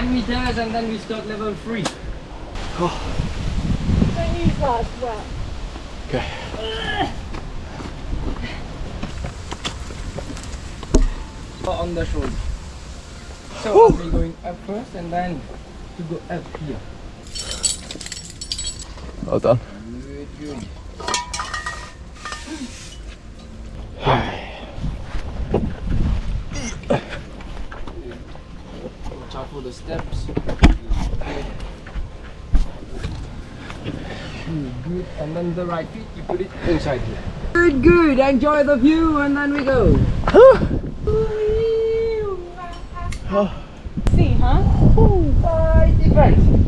10 meters and then we start level 3. Oh, Don't use that as well. okay. On the shoulder. So I'll be going up first and then to go up here. Well done. Good, good. Watch out for the steps. Good. And then the right feet, you put it inside here. Good, good. Enjoy the view and then we go. See, huh? Side effects.